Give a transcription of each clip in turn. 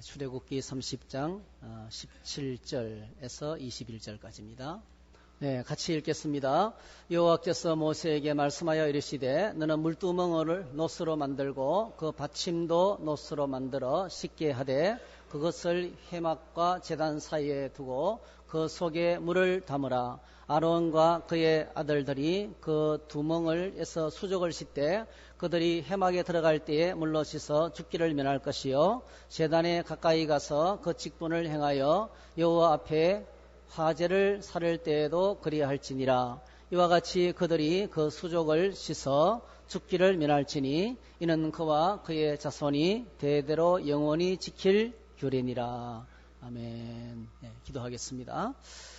출애굽기 30장 17절에서 21절까지입니다. 같이 읽겠습니다. 여호와께서 모세에게 말씀하여 이르시되 너는 물두멍을 노스로 만들고 그 받침도 노스로 만들어 씻게 하되 그것을 회막과 제단 사이에 두고 그 속에 물을 담으라. 아론과 그의 아들들이 그 두멍을에서 수족을 씻되 그들이 회막에 들어갈 때에 물로 씻어 죽기를 면할 것이요 제단에 가까이 가서 그 직분을 행하여 여호와 앞에 화제를 살을 때에도 그리할지니라. 이와 같이 그들이 그 수족을 씻어 죽기를 면할지니 이는 그와 그의 자손이 대대로 영원히 지킬 규례니라. 아멘. 기도하겠습니다.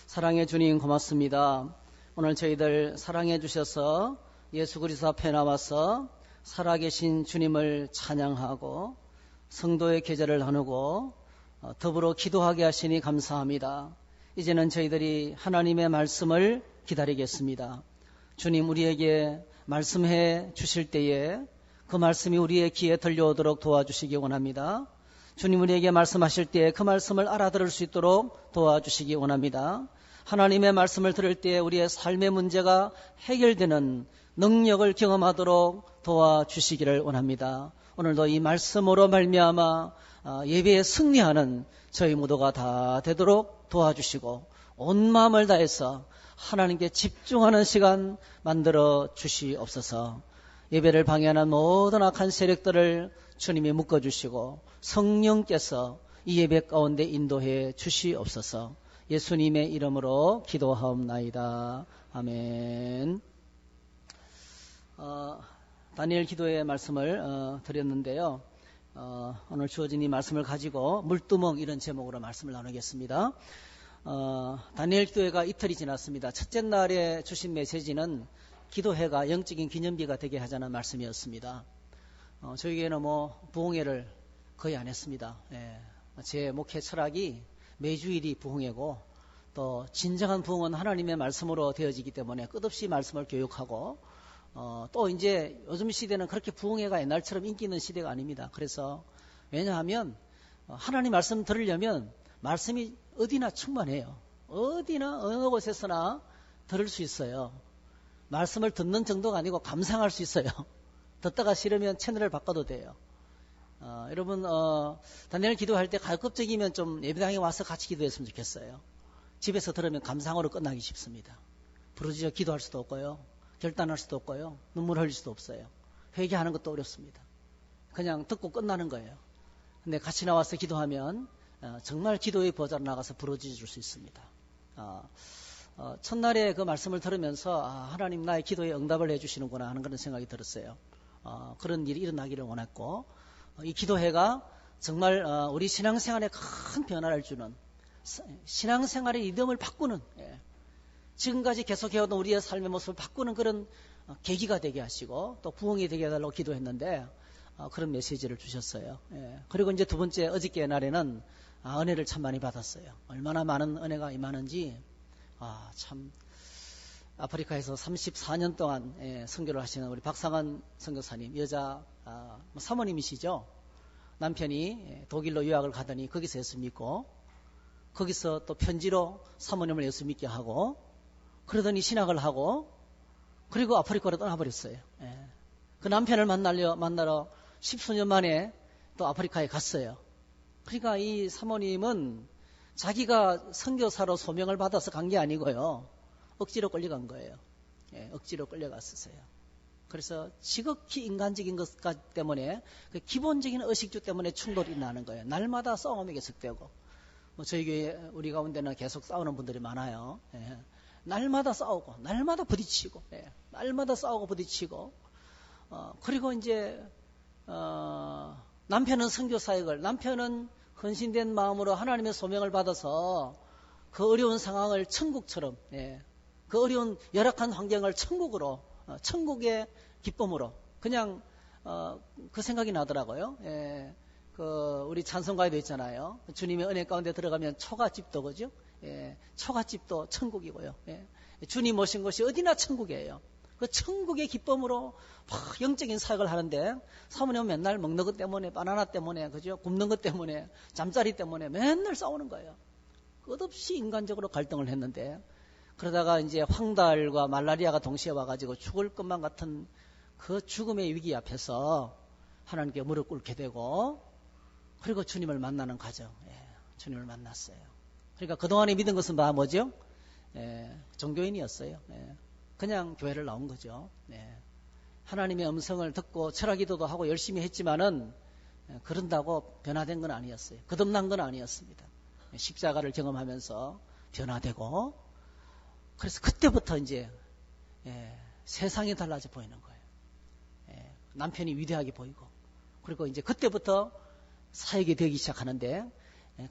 사랑의 주님 고맙습니다. 오늘 저희들 사랑해 주셔서 예수 그리스도 앞에 나와서 살아계신 주님을 찬양하고 성도의 계절을 나누고 더불어 기도하게 하시니 감사합니다. 이제는 저희들이 하나님의 말씀을 기다리겠습니다. 주님 우리에게 말씀해 주실 때에 그 말씀이 우리의 귀에 들려오도록 도와주시기 원합니다. 주님 우리에게 말씀하실 때에 그 말씀을 알아들을 수 있도록 도와주시기 원합니다. 하나님의 말씀을 들을 때에 우리의 삶의 문제가 해결되는 능력을 경험하도록 도와주시기를 원합니다. 오늘도 이 말씀으로 말미암아 예배에 승리하는 저희 모두가 다 되도록 도와주시고 온 마음을 다해서 하나님께 집중하는 시간 만들어 주시옵소서. 예배를 방해하는 모든 악한 세력들을 주님이 묶어주시고 성령께서 이 예배 가운데 인도해 주시옵소서. 예수님의 이름으로 기도하옵나이다. 아멘. 다니엘 기도의 말씀을 드렸는데요. 오늘 주어진 이 말씀을 가지고 물두멍 이런 제목으로 말씀을 나누겠습니다. 다니엘 기도회가 이틀이 지났습니다. 첫째 날에 주신 메시지는 기도회가 영적인 기념비가 되게 하자는 말씀이었습니다. 저에게는 부흥회를 거의 안 했습니다. 제 목회 철학이 매주일이 부흥회고 또 진정한 부흥은 하나님의 말씀으로 되어지기 때문에 끝없이 말씀을 교육하고 또 이제 요즘 시대는 그렇게 부흥회가 옛날처럼 인기 있는 시대가 아닙니다. 그래서 왜냐하면 하나님 말씀 들으려면 말씀이 어디나 충만해요. 어디나 어느 곳에서나 들을 수 있어요. 말씀을 듣는 정도가 아니고 감상할 수 있어요. 듣다가 싫으면 채널을 바꿔도 돼요. 여러분 다니엘 기도할 때 가급적이면 좀 예배당에 와서 같이 기도했으면 좋겠어요. 집에서 들으면 감상으로 끝나기 쉽습니다. 부르짖어 기도할 수도 없고요. 결단할 수도 없고요. 눈물 흘릴 수도 없어요. 회개하는 것도 어렵습니다. 그냥 듣고 끝나는 거예요. 근데 같이 나와서 기도하면 정말 기도의 보좌로 나가서 부르짖어 줄 수 있습니다. 첫날에 그 말씀을 들으면서 하나님 나의 기도에 응답을 해주시는구나 하는 그런 생각이 들었어요. 그런 일이 일어나기를 원했고 이 기도회가 정말 우리 신앙생활에 큰 변화를 주는 신앙생활의 리듬을 바꾸는 지금까지 계속해오던 우리의 삶의 모습을 바꾸는 그런 계기가 되게 하시고 또 부흥이 되게 해달라고 기도했는데 그런 메시지를 주셨어요. 그리고 이제 두 번째 어저께 날에는 은혜를 참 많이 받았어요. 얼마나 많은 은혜가 임하는지 참 아프리카에서 34년 동안 선교를 하시는 우리 박상환 선교사님 여자 사모님이시죠. 남편이 독일로 유학을 가더니 거기서 예수 믿고 거기서 또 편지로 사모님을 예수 믿게 하고 그러더니 신학을 하고 그리고 아프리카로 떠나버렸어요. 그 남편을 만나러 10수년 만에 또 아프리카에 갔어요. 그러니까 이 사모님은 자기가 선교사로 소명을 받아서 간 게 아니고요. 억지로 끌려간 거예요. 억지로 끌려갔었어요. 그래서 지극히 인간적인 것 때문에 그 기본적인 의식주 때문에 충돌이 나는 거예요. 날마다 싸움이 계속되고 저희 교회 우리 가운데는 계속 싸우는 분들이 많아요. 날마다 싸우고 날마다 부딪히고 날마다 싸우고 부딪히고 그리고 이제 남편은 선교 사역을 남편은 헌신된 마음으로 하나님의 소명을 받아서 그 어려운 상황을 천국처럼 그 어려운 열악한 환경을 천국으로 천국의 기쁨으로 그냥 그 생각이 나더라고요. 우리 찬송가에도 있잖아요. 주님의 은혜 가운데 들어가면 초가집도 초가집도 천국이고요. 주님 오신 곳이 어디나 천국이에요. 그 천국의 기쁨으로 막 영적인 사역을 하는데 사모님은 맨날 먹는 것 때문에, 바나나 때문에, 그죠? 굶는 것 때문에, 잠자리 때문에 맨날 싸우는 거예요. 끝없이 인간적으로 갈등을 했는데, 그러다가 이제 황달과 말라리아가 동시에 와가지고 죽을 것만 같은 그 죽음의 위기 앞에서 하나님께 무릎 꿇게 되고, 그리고 주님을 만나는 과정. 주님을 만났어요. 그러니까 그동안에 믿은 것은 뭐죠? 종교인이었어요. 그냥 교회를 나온 거죠. 하나님의 음성을 듣고 철학기도도 하고 열심히 했지만은 그런다고 변화된 건 아니었어요. 거듭난 건 아니었습니다. 십자가를 경험하면서 변화되고, 그래서 그때부터 이제 세상이 달라져 보이는 거예요. 남편이 위대하게 보이고, 그리고 이제 그때부터 사역이 되기 시작하는데,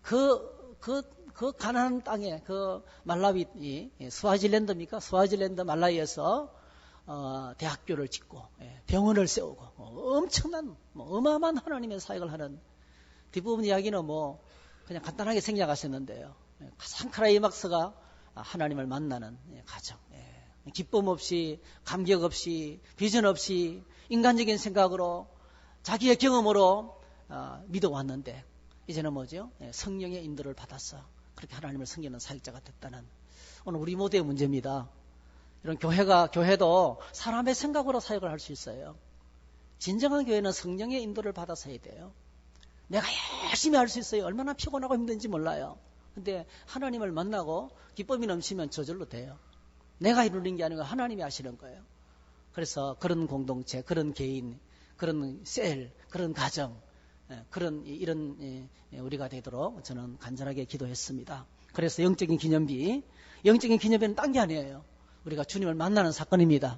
그 가난한 땅에, 그 말라위, 스와질랜드입니까? 스와질랜드 말라위에서 대학교를 짓고, 병원을 세우고, 엄청난, 어마어마한 하나님의 사역을 하는, 뒷부분 이야기는 그냥 간단하게 생략하셨는데요. 상카라이 막스가 하나님을 만나는 과정. 기쁨 없이, 감격 없이, 비전 없이, 인간적인 생각으로, 자기의 경험으로 믿어왔는데, 이제는 뭐죠? 성령의 인도를 받았어. 그렇게 하나님을 섬기는 사역자가 됐다는, 오늘 우리 모두의 문제입니다. 이런 교회도 사람의 생각으로 사역을 할 수 있어요. 진정한 교회는 성령의 인도를 받아서 해야 돼요. 내가 열심히 할 수 있어요. 얼마나 피곤하고 힘든지 몰라요. 근데 하나님을 만나고 기쁨이 넘치면 저절로 돼요. 내가 이루는 게 아니고 하나님이 하시는 거예요. 그래서 그런 공동체, 그런 개인, 그런 셀, 그런 가정, 이런 우리가 되도록 저는 간절하게 기도했습니다. 그래서 영적인 기념비는 딴 게 아니에요. 우리가 주님을 만나는 사건입니다.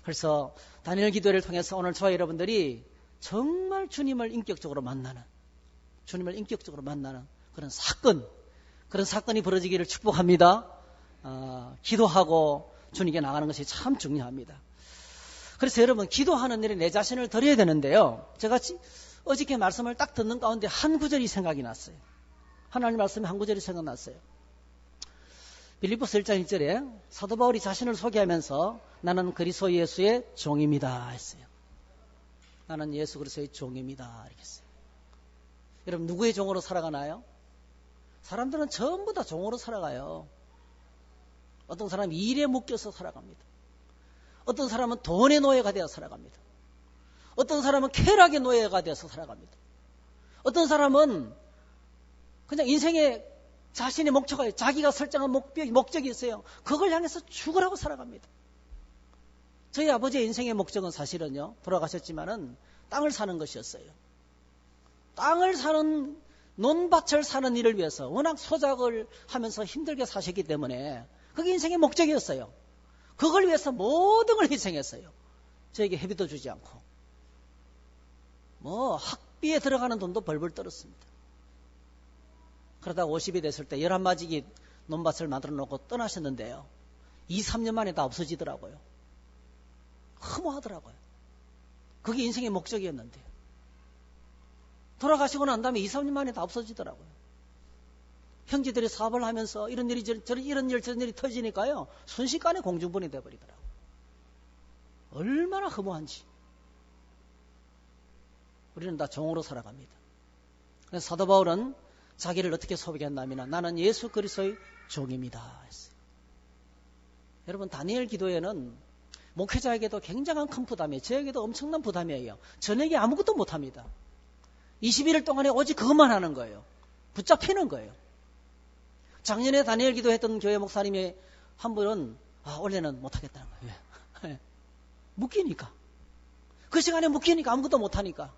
그래서 다니엘 기도회를 통해서 오늘 저와 여러분들이 정말 주님을 인격적으로 만나는 그런 사건이 벌어지기를 축복합니다. 기도하고 주님께 나가는 것이 참 중요합니다. 그래서 여러분, 기도하는 일에 내 자신을 드려야 되는데요. 제가 어저께 말씀을 딱 듣는 가운데 한 구절이 생각이 났어요. 하나님 말씀에 한 구절이 생각났어요. 빌립보서 1장 1절에 사도 바울이 자신을 소개하면서 나는 그리스도 예수의 종입니다 했어요. 나는 예수 그리스도의 종입니다 이렇게 했어요. 여러분, 누구의 종으로 살아가나요? 사람들은 전부 다 종으로 살아가요. 어떤 사람은 일에 묶여서 살아갑니다. 어떤 사람은 돈의 노예가 되어 살아갑니다. 어떤 사람은 쾌락의 노예가 되어서 살아갑니다. 어떤 사람은 그냥 인생에 자신의 목표가, 자기가 설정한 목적이 있어요. 그걸 향해서 죽으라고 살아갑니다. 저희 아버지의 인생의 목적은 사실은요, 돌아가셨지만은 땅을 사는 것이었어요. 땅을 사는, 논밭을 사는 일을 위해서 워낙 소작을 하면서 힘들게 사셨기 때문에 그게 인생의 목적이었어요. 그걸 위해서 모든 걸 희생했어요. 저에게 회비도 주지 않고. 학비에 들어가는 돈도 벌벌 떨었습니다. 그러다 50이 됐을 때 11마지기 논밭을 만들어 놓고 떠나셨는데요. 2, 3년 만에 다 없어지더라고요. 허무하더라고요. 그게 인생의 목적이었는데. 돌아가시고 난 다음에 2, 3년 만에 다 없어지더라고요. 형제들이 사업을 하면서 이런 일이 저런 일이 터지니까요. 순식간에 공중분해 돼버리더라고요. 얼마나 허무한지. 우리는 다 종으로 살아갑니다. 그래서 사도 바울은 자기를 어떻게 소개했냐면 나는 예수 그리스도의 종입니다 했어요. 여러분, 다니엘 기도에는 목회자에게도 굉장한 큰 부담이에요. 저에게도 엄청난 부담이에요. 저녁에 아무것도 못합니다. 21일 동안에 오직 그것만 하는 거예요. 붙잡히는 거예요. 작년에 다니엘 기도했던 교회 목사님이 한 분은 원래는 못하겠다는 거예요. 묶이니까. 그 시간에 묶이니까 아무것도 못하니까.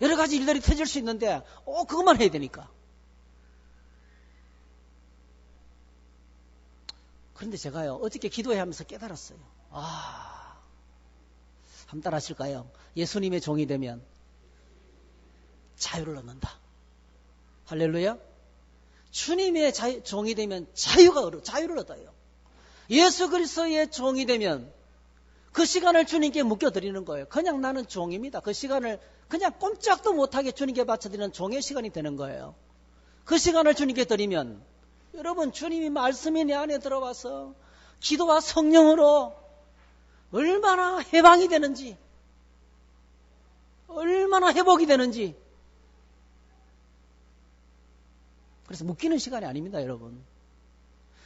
여러 가지 일들이 터질 수 있는데 그것만 해야 되니까. 그런데 제가요, 어저께 기도회 하면서 깨달았어요. 한번 따라 하실까요? 예수님의 종이 되면 자유를 얻는다. 할렐루야. 주님의 종이 되면 자유를 얻어요. 예수 그리스도의 종이 되면 그 시간을 주님께 묶여드리는 거예요. 그냥 나는 종입니다. 그 시간을 그냥 꼼짝도 못하게 주님께 바쳐드리는 종의 시간이 되는 거예요. 그 시간을 주님께 드리면 여러분, 주님이 말씀이 내 안에 들어와서 기도와 성령으로 얼마나 해방이 되는지, 얼마나 회복이 되는지. 그래서 묶이는 시간이 아닙니다, 여러분.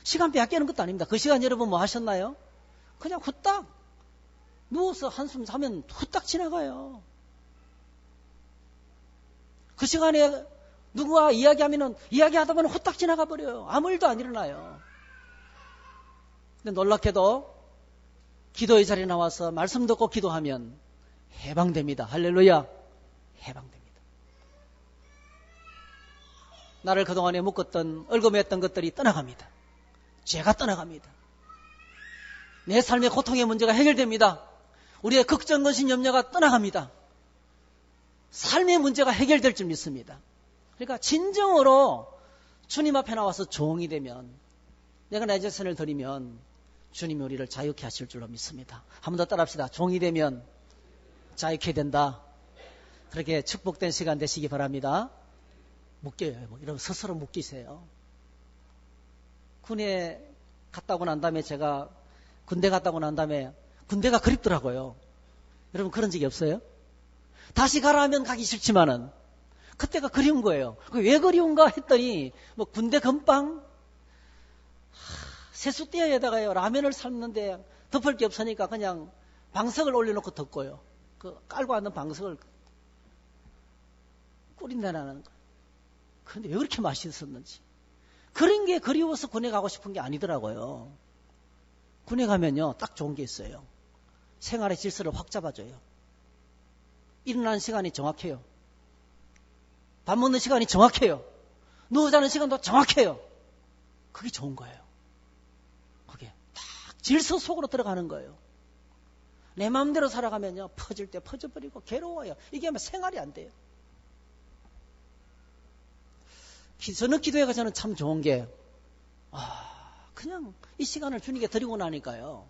시간 빼앗기는 것도 아닙니다. 그 시간 여러분 뭐 하셨나요? 그냥 후딱 누워서 한숨 자면 후딱 지나가요. 그 시간에 누구와 이야기하면은 이야기하다 보면 후딱 지나가 버려요. 아무 일도 안 일어나요. 근데 놀랍게도 기도의 자리에 나와서 말씀 듣고 기도하면 해방됩니다. 할렐루야. 해방됩니다. 나를 그동안에 묶었던 얽어맸던 것들이 떠나갑니다. 죄가 떠나갑니다. 내 삶의 고통의 문제가 해결됩니다. 우리의 걱정, 근심, 염려가 떠나갑니다. 삶의 문제가 해결될 줄 믿습니다. 그러니까 진정으로 주님 앞에 나와서 종이 되면, 내가 내 자신을 드리면 주님이 우리를 자유케 하실 줄로 믿습니다. 한 번 더 따라합시다. 종이 되면 자유케 된다. 그렇게 축복된 시간 되시기 바랍니다. 묶여요. 이러면 스스로 묶이세요. 군에 갔다 오고 난 다음에 제가 군대 갔다 오고 난 다음에 군대가 그립더라고요. 여러분 그런 적이 없어요? 다시 가라 하면 가기 싫지만은 그때가 그리운 거예요. 왜 그리운가 했더니 뭐 군대 건빵 세수대에다가요 라면을 삶는데 덮을 게 없으니까 그냥 방석을 올려놓고 덮고요. 그 깔고 앉는 방석을 꿀인내나는 거예요. 그런데 왜 그렇게 맛있었는지. 그런 게 그리워서 군에 가고 싶은 게 아니더라고요. 군에 가면요 딱 좋은 게 있어요. 생활의 질서를 확 잡아줘요. 일어나는 시간이 정확해요. 밥 먹는 시간이 정확해요. 누워 자는 시간도 정확해요. 그게 좋은 거예요. 그게 딱 질서 속으로 들어가는 거예요. 내 마음대로 살아가면요 퍼질 때 퍼져버리고 괴로워요. 이게 아마 생활이 안 돼요. 저는 기도회가 저는 참 좋은 게 그냥 이 시간을 주님께 드리고 나니까요.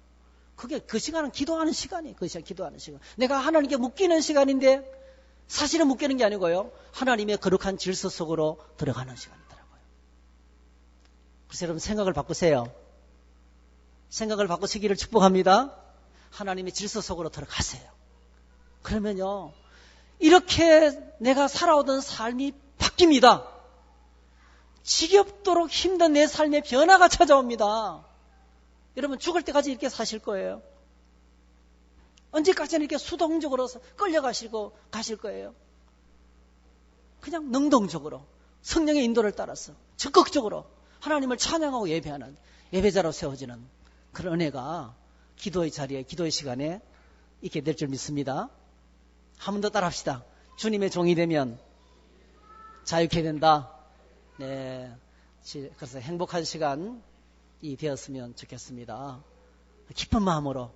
그게 그 시간은 기도하는 시간이에요. 그 시간 기도하는 시간. 내가 하나님께 묶이는 시간인데 사실은 묶이는 게 아니고요. 하나님의 거룩한 질서 속으로 들어가는 시간이더라고요. 그래서 여러분 생각을 바꾸세요. 생각을 바꾸시기를 축복합니다. 하나님의 질서 속으로 들어가세요. 그러면요. 이렇게 내가 살아오던 삶이 바뀝니다. 지겹도록 힘든 내 삶의 변화가 찾아옵니다. 여러분 죽을 때까지 이렇게 사실 거예요. 언제까지나 이렇게 수동적으로 끌려가시고 가실 거예요. 그냥 능동적으로 성령의 인도를 따라서 적극적으로 하나님을 찬양하고 예배하는 예배자로 세워지는 그런 은혜가 기도의 자리에 기도의 시간에 있게 될 줄 믿습니다. 한 번 더 따라합시다. 주님의 종이 되면 자유케 된다. 네, 그래서 행복한 시간이 되었으면 좋겠습니다. 기쁜 마음으로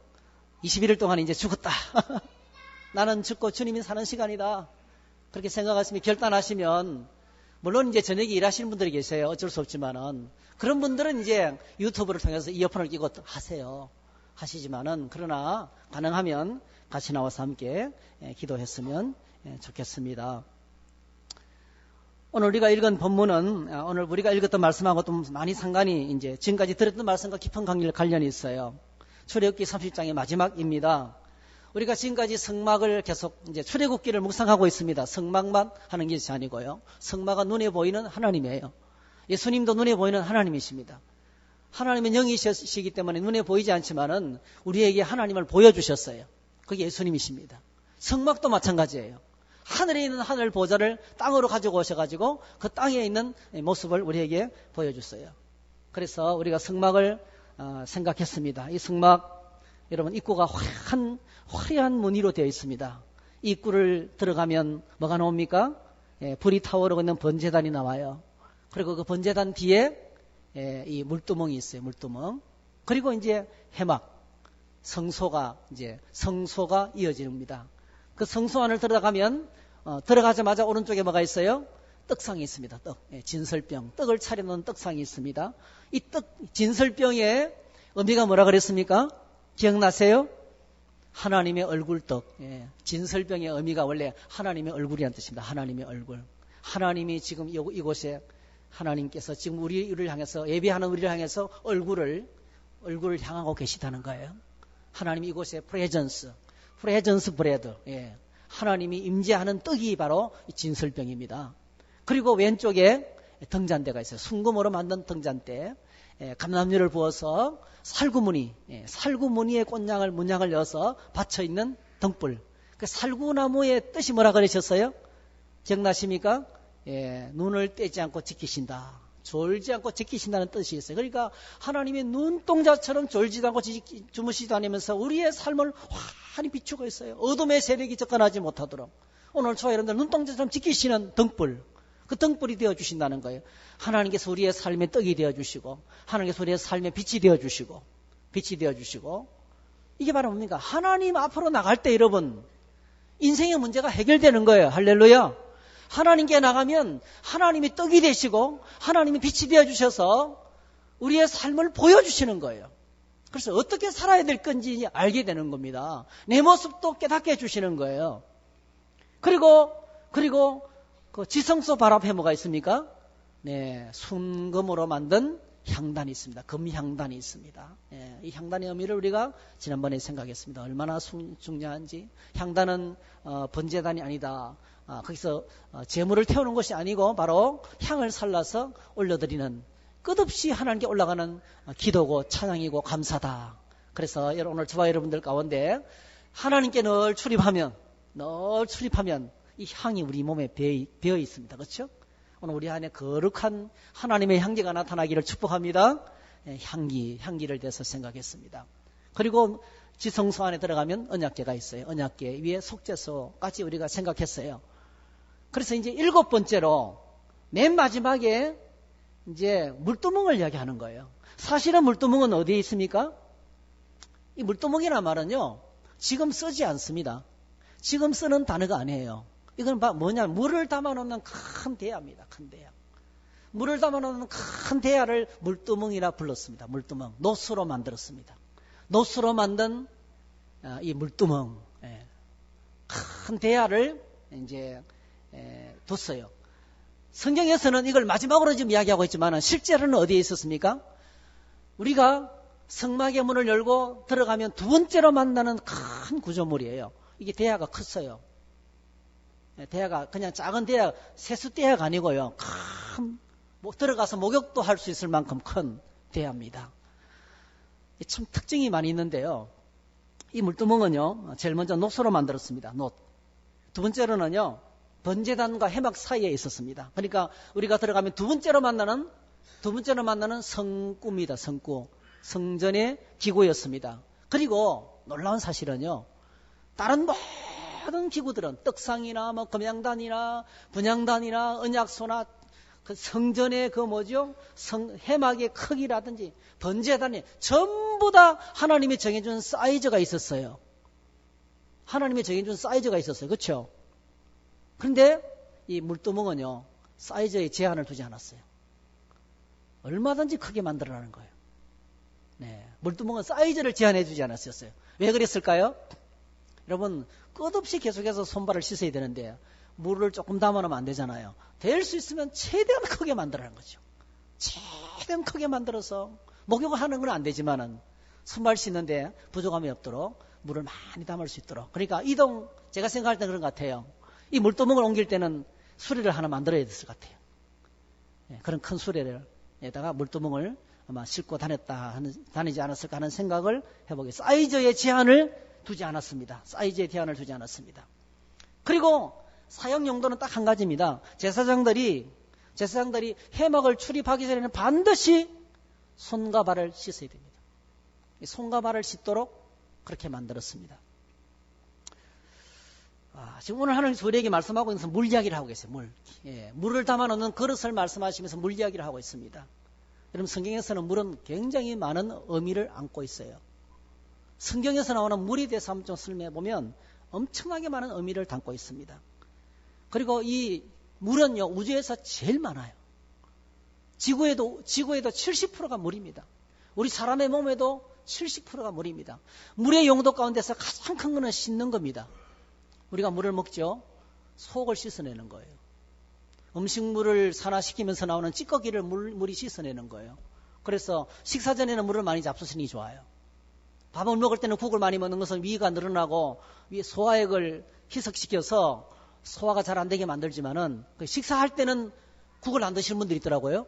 21일 동안 이제 죽었다. 나는 죽고 주님이 사는 시간이다. 그렇게 생각하시면 결단하시면 물론 이제 저녁에 일하시는 분들이 계세요. 어쩔 수 없지만은 그런 분들은 이제 유튜브를 통해서 이어폰을 끼고 하세요. 하시지만은 그러나 가능하면 같이 나와서 함께 기도했으면 좋겠습니다. 오늘 우리가 읽은 본문은 오늘 우리가 읽었던 말씀하고 좀 많이 상관이 이제 지금까지 들었던 말씀과 깊은 관련이 있어요. 출애굽기 30장의 마지막입니다. 우리가 지금까지 성막을 계속 이제 출애굽기를 묵상하고 있습니다. 성막만 하는 것이 아니고요. 성막은 눈에 보이는 하나님이에요. 예수님도 눈에 보이는 하나님이십니다. 하나님은 영이시기 때문에 눈에 보이지 않지만은 우리에게 하나님을 보여주셨어요. 그게 예수님이십니다. 성막도 마찬가지예요. 하늘에 있는 하늘 보좌를 땅으로 가지고 오셔가지고 그 땅에 있는 모습을 우리에게 보여줬어요. 그래서 우리가 성막을 생각했습니다. 이 성막 여러분 입구가 화려한 무늬로 되어 있습니다. 이 입구를 들어가면 뭐가 나옵니까? 불이 타오르고 있는 번제단이 나와요. 그리고 그 번제단 뒤에 이 물두멍이 있어요. 물두멍. 그리고 이제 해막 성소가 이어집니다. 그 성소 안을 들어가면 들어가자마자 오른쪽에 뭐가 있어요? 떡상이 있습니다. 진설병. 떡을 차려놓은 떡상이 있습니다. 이 진설병의 의미가 뭐라 그랬습니까? 기억나세요? 하나님의 얼굴떡. 진설병의 의미가 원래 하나님의 얼굴이라는 뜻입니다. 하나님의 얼굴. 하나님이 지금 이곳에 하나님께서 지금 우리를 향해서 예배하는 우리를 향해서 얼굴을 향하고 계시다는 거예요. 하나님이 이곳에 프레전스 브레드, 예. 하나님이 임재하는 떡이 바로 진설병입니다. 그리고 왼쪽에 등잔대가 있어요. 순금으로 만든 등잔대, 예. 감람류를 부어서 살구무늬의 꽃향을 문양을 넣어서 받쳐 있는 등불. 그 살구나무의 뜻이 뭐라 그러셨어요? 기억나십니까? 예, 눈을 떼지 않고 지키신다. 졸지 않고 지키신다는 뜻이 있어요. 그러니까 하나님이 눈동자처럼 졸지도 않고 주무시지도 않으면서 우리의 삶을 환히 비추고 있어요. 어둠의 세력이 접근하지 못하도록. 오늘 저와 여러분들 눈동자처럼 지키시는 등불. 그 등불이 되어주신다는 거예요. 하나님께서 우리의 삶의 떡이 되어주시고, 하나님께서 우리의 삶의 빛이 되어주시고, 이게 바로 뭡니까? 하나님 앞으로 나갈 때 여러분, 인생의 문제가 해결되는 거예요. 할렐루야. 하나님께 나가면 하나님이 떡이 되시고 하나님이 빛이 되어주셔서 우리의 삶을 보여주시는 거예요. 그래서 어떻게 살아야 될 건지 알게 되는 겁니다. 내 모습도 깨닫게 해주시는 거예요. 그리고 그 지성소 발 앞에 뭐가 있습니까? 네, 순금으로 만든 향단이 있습니다. 금향단이 있습니다. 예, 이 향단의 의미를 우리가 지난번에 생각했습니다. 얼마나 중요한지. 향단은 번제단이 아니다. 거기서 제물을 태우는 것이 아니고 바로 향을 살라서 올려드리는, 끝없이 하나님께 올라가는 기도고 찬양이고 감사다. 그래서 오늘 저와 여러분들 가운데 하나님께 늘 출입하면 이 향이 우리 몸에 배어 있습니다. 그렇죠? 오늘 우리 안에 거룩한 하나님의 향기가 나타나기를 축복합니다. 향기를 대해서 생각했습니다. 그리고 지성소 안에 들어가면 언약궤가 있어요. 언약궤 위에 속죄소까지 우리가 생각했어요. 그래서 이제 7번째로 맨 마지막에 이제 물두멍을 이야기하는 거예요. 사실은 물두멍은 어디에 있습니까? 이 물두멍이라는 말은요, 지금 쓰지 않습니다. 지금 쓰는 단어가 아니에요. 이건 뭐냐, 물을 담아놓는 큰 대야입니다. 큰 대야. 물을 담아놓는 큰 대야를 물두멍이라 불렀습니다. 물두멍. 노스로 만들었습니다. 노스로 만든 이 물두멍, 큰 대야를 이제 뒀어요. 성경에서는 이걸 마지막으로 지금 이야기하고 있지만 실제로는 어디에 있었습니까? 우리가 성막의 문을 열고 들어가면 두 번째로 만나는 큰 구조물이에요. 이게 대야가 컸어요. 대야가 그냥 작은 대야, 세수 대야가 아니고요. 큰, 들어가서 목욕도 할 수 있을 만큼 큰 대야입니다. 참 특징이 많이 있는데요. 이 물두멍은요, 제일 먼저 놋으로 만들었습니다. 놋. 두 번째로는요, 번제단과 해막 사이에 있었습니다. 그러니까 우리가 들어가면 두 번째로 만나는 성구입니다. 성구. 성전의 기구였습니다. 그리고 놀라운 사실은요, 다른 모든 기구들은 떡상이나 금양단이나 분양단이나 언약소나 그 성전의 해막의 크기라든지 번제단이 전부 다 하나님이 정해준 사이즈가 있었어요. 그렇죠? 그런데 이 물두멍은요, 사이즈에 제한을 두지 않았어요. 얼마든지 크게 만들어라는 거예요. 네, 물두멍은 사이즈를 제한해 주지 않았었어요. 왜 그랬을까요? 여러분, 끝없이 계속해서 손발을 씻어야 되는데 물을 조금 담아놓으면 안 되잖아요. 될 수 있으면 최대한 크게 만들라는 거죠. 최대한 크게 만들어서 목욕을 하는 건 안 되지만은 손발 씻는데 부족함이 없도록 물을 많이 담을 수 있도록. 그러니까 제가 생각할 때는 그런 것 같아요. 이 물두멍을 옮길 때는 수레를 하나 만들어야 됐을 것 같아요. 네, 그런 큰 수레에다가 물두멍을 아마 싣고 다니지 않았을까 하는 생각을 해보겠습니다. 사이즈의 제한을 두지 않았습니다. 그리고 사용 용도는 딱 한 가지입니다. 제사장들이 해막을 출입하기 전에는 반드시 손과 발을 씻어야 됩니다. 손과 발을 씻도록 그렇게 만들었습니다. 지금 오늘 하나님 우리에게 말씀하고 있는 물 이야기를 하고 계세요. 물을 담아놓는 그릇을 말씀하시면서 물 이야기를 하고 있습니다. 여러분, 성경에서는 물은 굉장히 많은 의미를 안고 있어요. 성경에서 나오는 물에 대해서 한번 좀 설명해보면 엄청나게 많은 의미를 담고 있습니다. 그리고 이 물은요, 우주에서 제일 많아요. 지구에도 70%가 물입니다. 우리 사람의 몸에도 70%가 물입니다. 물의 용도 가운데서 가장 큰 것은 씻는 겁니다. 우리가 물을 먹죠. 속을 씻어내는 거예요. 음식물을 산화시키면서 나오는 찌꺼기를 물이 씻어내는 거예요. 그래서 식사 전에는 물을 많이 잡수시니 좋아요. 밥을 먹을 때는 국을 많이 먹는 것은 위가 늘어나고 소화액을 희석시켜서 소화가 잘 안 되게 만들지만은 식사할 때는 국을 안 드시는 분들이 있더라고요.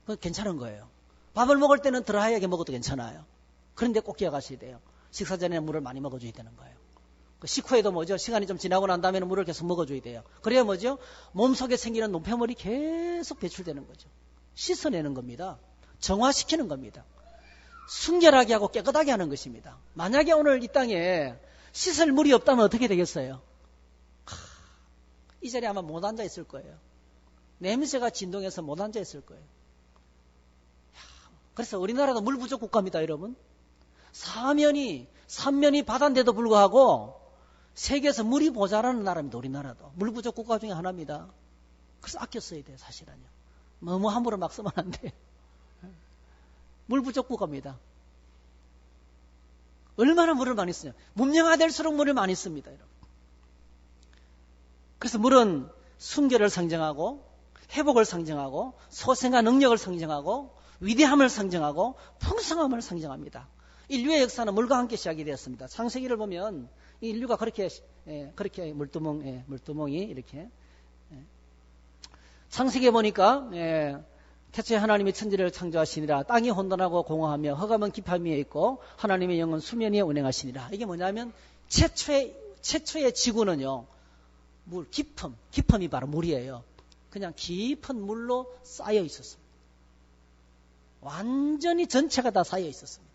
그건 괜찮은 거예요. 밥을 먹을 때는 드라이하게 먹어도 괜찮아요. 그런데 꼭 기억하셔야 돼요. 식사 전에 물을 많이 먹어줘야 되는 거예요. 식후에도 뭐죠? 시간이 좀 지나고 난 다음에는 물을 계속 먹어줘야 돼요. 그래야 뭐죠? 몸속에 생기는 노폐물이 계속 배출되는 거죠. 씻어내는 겁니다. 정화시키는 겁니다. 순결하게 하고 깨끗하게 하는 것입니다. 만약에 오늘 이 땅에 씻을 물이 없다면 어떻게 되겠어요? 이 자리에 아마 못 앉아 있을 거예요. 냄새가 진동해서 못 앉아 있을 거예요. 그래서 우리나라도 물 부족 국가입니다, 여러분. 삼면이 바다인데도 불구하고 세계에서 물이 모자라는 나라입니다, 우리나라도. 물 부족 국가 중에 하나입니다. 그래서 아껴 써야 돼요, 사실은요. 너무 함부로 막 쓰면 안 돼요. 물 부족 국가입니다. 얼마나 물을 많이 쓰냐. 문명화될수록 물을 많이 씁니다, 여러분. 그래서 물은 순결을 상징하고 회복을 상징하고 소생과 능력을 상징하고 위대함을 상징하고 풍성함을 상징합니다. 인류의 역사는 물과 함께 시작이 되었습니다. 창세기를 보면 인류가 그렇게 물두멍이 이렇게 창세기에 보니까 태초에 하나님이 천지를 창조하시니라. 땅이 혼돈하고 공허하며 흑암은 깊음이 있고 하나님의 영은 수면 위에 운행하시니라. 이게 뭐냐면 최초의 지구는요, 깊음이 바로 물이에요. 그냥 깊은 물로 쌓여 있었습니다. 완전히 전체가 다 쌓여 있었습니다.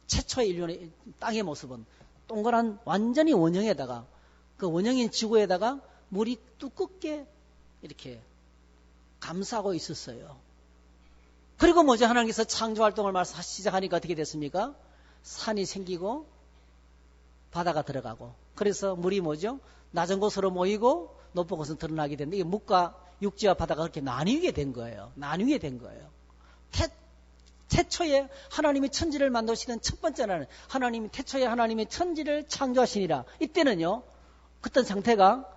최초의 인류의 땅의 모습은 동그란 완전히 원형에다가, 그 원형인 지구에다가 물이 두껍게 이렇게 감싸고 있었어요. 그리고 뭐죠? 하나님께서 창조활동을 시작하니까 어떻게 됐습니까? 산이 생기고 바다가 들어가고, 그래서 물이 뭐죠? 낮은 곳으로 모이고 높은 곳은 드러나게 됐는데, 이게 묵과 육지와 바다가 그렇게 나뉘게 된 거예요. 태초에 하나님이 천지를 만드시던 첫 번째 날은 태초에 하나님이 천지를 창조하시니라. 이때는요, 그때 상태가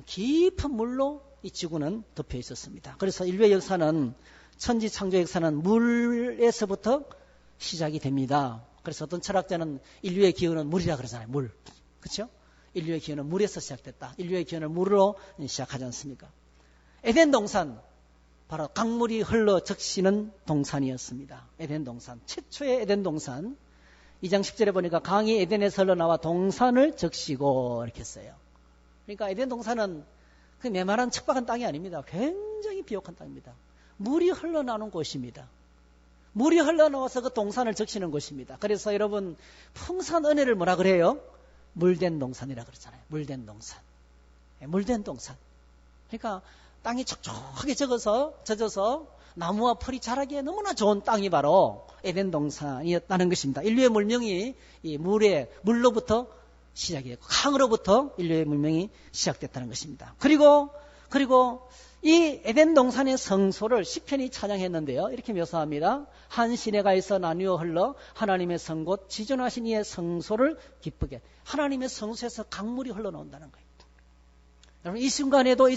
깊은 물로 이 지구는 덮여 있었습니다. 그래서 인류의 역사는, 천지 창조 역사는 물에서부터 시작이 됩니다. 그래서 어떤 철학자는 인류의 기원은 물이라 그러잖아요. 물. 그렇죠? 인류의 기원은 물에서 시작됐다. 인류의 기원은 물로 시작하지 않습니까? 에덴 동산, 바로 강물이 흘러 적시는 동산이었습니다. 에덴 동산. 최초의 에덴 동산. 2장 10절에 보니까 강이 에덴에서 흘러나와 동산을 적시고 이렇게 써요. 그러니까 에덴 동산은 그 메마른 척박한 땅이 아닙니다. 굉장히 비옥한 땅입니다. 물이 흘러나오는 곳입니다. 물이 흘러나와서 그 동산을 적시는 곳입니다. 그래서 여러분, 풍성한 은혜를 뭐라 그래요? 물된 동산이라 그러잖아요. 물된 동산. 물된 동산. 그러니까 땅이 촉촉하게 젖어서 나무와 풀이 자라기에 너무나 좋은 땅이 바로 에덴 동산이었다는 것입니다. 인류의 문명이 이 물로부터 시작이 됐고, 강으로부터 인류의 문명이 시작됐다는 것입니다. 그리고 이 에덴 동산의 성소를 시편이 찬양했는데요, 이렇게 묘사합니다. 한 시내가에서 나뉘어 흘러 하나님의 성곳 지존하신 이의 성소를 기쁘게. 하나님의 성소에서 강물이 흘러나온다는 거예요. 여러분, 이 순간에도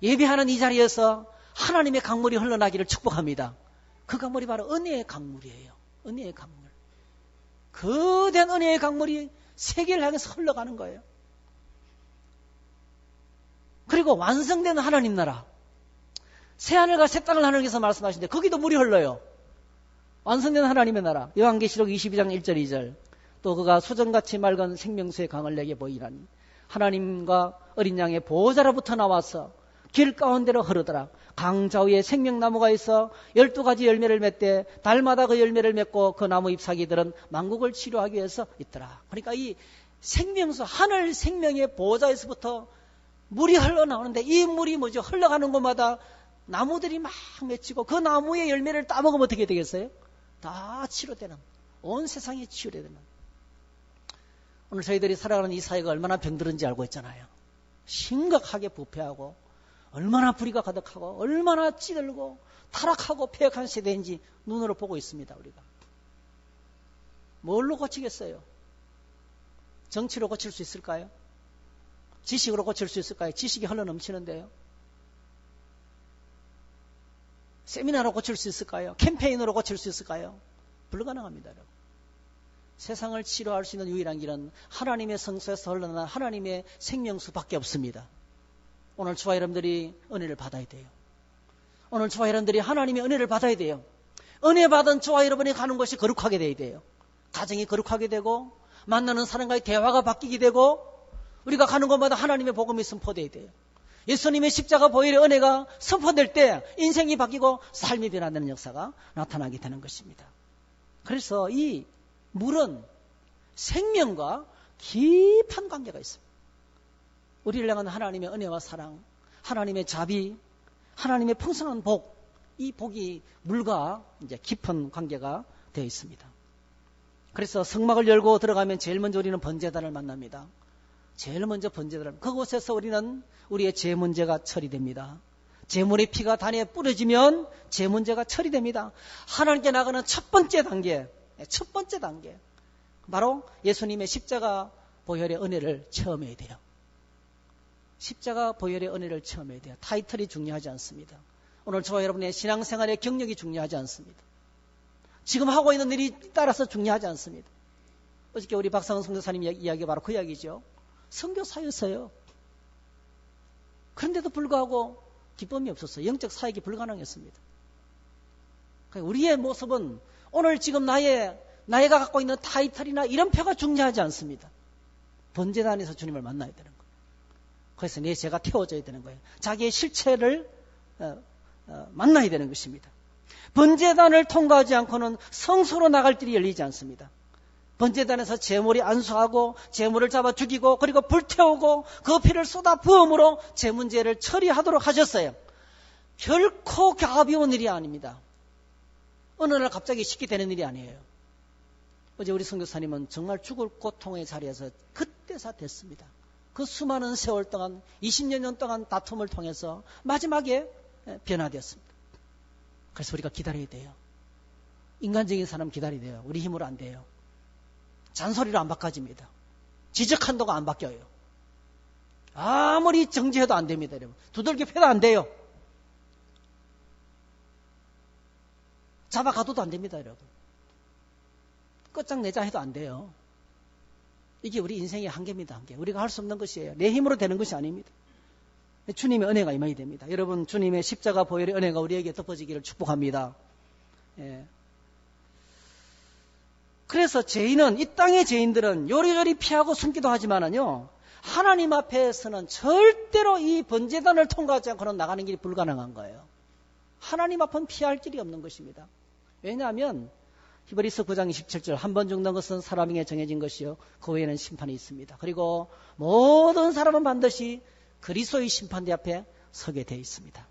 예배하는 이 자리에서 하나님의 강물이 흘러나기를 축복합니다. 그 강물이 바로 은혜의 강물이에요. 은혜의 강물. 거대한 은혜의 강물이 세계를 향해서 흘러가는 거예요. 그리고 완성된 하나님 나라, 새하늘과 새 땅을 하나님께서 말씀하시는데 거기도 물이 흘러요. 완성된 하나님의 나라. 요한계시록 22장 1절 2절. 또 그가 수정같이 맑은 생명수의 강을 내게 보이라니 하나님과 어린 양의 보호자로부터 나와서 길 가운데로 흐르더라. 강 좌우에 생명나무가 있어 12가지 열매를 맺되 달마다 그 열매를 맺고 그 나무 잎사귀들은 만국을 치료하기 위해서 있더라. 그러니까 이 생명수, 하늘 생명의 보호자에서부터 물이 흘러나오는데, 이 물이 뭐죠? 흘러가는 곳마다 나무들이 막 맺히고 그 나무의 열매를 따먹으면 어떻게 되겠어요? 다 치료되는, 온 세상이 치유되는. 오늘 저희들이 살아가는 이 사회가 얼마나 병들은지 알고 있잖아요. 심각하게 부패하고 얼마나 불의가 가득하고 얼마나 찌들고 타락하고 폐역한 세대인지 눈으로 보고 있습니다. 우리가 뭘로 고치겠어요? 정치로 고칠 수 있을까요? 지식으로 고칠 수 있을까요? 지식이 흘러넘치는데요. 세미나로 고칠 수 있을까요? 캠페인으로 고칠 수 있을까요? 불가능합니다. 여러분. 세상을 치료할 수 있는 유일한 길은 하나님의 성소에서 흘러나는 하나님의 생명수밖에 없습니다. 오늘 저와 여러분들이 은혜를 받아야 돼요. 오늘 저와 여러분들이 하나님의 은혜를 받아야 돼요. 은혜 받은 저와 여러분이 가는 것이 거룩하게 돼야 돼요. 가정이 거룩하게 되고 만나는 사람과의 대화가 바뀌게 되고 우리가 가는 곳마다 하나님의 복음이 선포돼야 돼요. 예수님의 십자가 보혈의 은혜가 선포될 때 인생이 바뀌고 삶이 변화되는 역사가 나타나게 되는 것입니다. 그래서 이 물은 생명과 깊은 관계가 있습니다. 우리를 향한 하나님의 은혜와 사랑, 하나님의 자비, 하나님의 풍성한 복, 이 복이 물과 이제 깊은 관계가 되어 있습니다. 그래서 성막을 열고 들어가면 제일 먼저 우리는 번제단을 만납니다. 제일 먼저 번제단을, 그곳에서 우리는 우리의 죄 문제가 처리됩니다. 제물의 피가 단에 뿌려지면 죄 문제가 처리됩니다. 하나님께 나가는 첫 번째 단계, 바로 예수님의 십자가 보혈의 은혜를 체험해야 돼요. 십자가 보혈의 은혜를 체험해야 돼요. 타이틀이 중요하지 않습니다. 오늘 저와 여러분의 신앙생활의 경력이 중요하지 않습니다. 지금 하고 있는 일이 따라서 중요하지 않습니다. 어저께 우리 박상은 선교사님 이야기가 바로 그 이야기죠. 선교사였어요. 그런데도 불구하고 기쁨이 없었어요. 영적 사역이 불가능했습니다. 우리의 모습은 오늘 지금 나이가 갖고 있는 타이틀이나 이름표가 중요하지 않습니다. 번제단에서 주님을 만나야 되는 거예요. 그래서 내 죄가 태워져야 되는 거예요. 자기의 실체를 만나야 되는 것입니다. 번제단을 통과하지 않고는 성소로 나갈 길이 열리지 않습니다. 번제단에서 제물이 안수하고 제물을 잡아 죽이고 그리고 불태우고 그 피를 쏟아 부음으로 제 문제를 처리하도록 하셨어요. 결코 가벼운 일이 아닙니다. 어느 날 갑자기 쉽게 되는 일이 아니에요. 어제 우리 선교사님은 정말 죽을 고통의 자리에서 그때서 됐습니다. 그 수많은 세월 동안 20여 년 동안 다툼을 통해서 마지막에 변화되었습니다. 그래서 우리가 기다려야 돼요. 인간적인 사람 기다려야 돼요. 우리 힘으로 안 돼요. 잔소리로 안 바꿔집니다. 지적한다고 안 바뀌어요. 아무리 정지해도 안 됩니다. 여러분. 두들겨 패도 안 돼요. 잡아가도 안 됩니다. 여러분. 끝장내자 해도 안 돼요. 이게 우리 인생의 한계입니다. 한계. 우리가 할 수 없는 것이에요. 내 힘으로 되는 것이 아닙니다. 주님의 은혜가 임하게 됩니다. 여러분, 주님의 십자가 보혈의 은혜가 우리에게 덮어지기를 축복합니다. 예. 그래서 죄인은, 이 땅의 죄인들은 요리조리 피하고 숨기도 하지만은요, 하나님 앞에서는 절대로 이 번제단을 통과하지 않고는 나가는 길이 불가능한 거예요. 하나님 앞은 피할 길이 없는 것입니다. 왜냐하면 히브리서 9장 27절 한 번 죽는 것은 사람에게 정해진 것이요 그 외에는 심판이 있습니다. 그리고 모든 사람은 반드시 그리스도의 심판대 앞에 서게 되어 있습니다.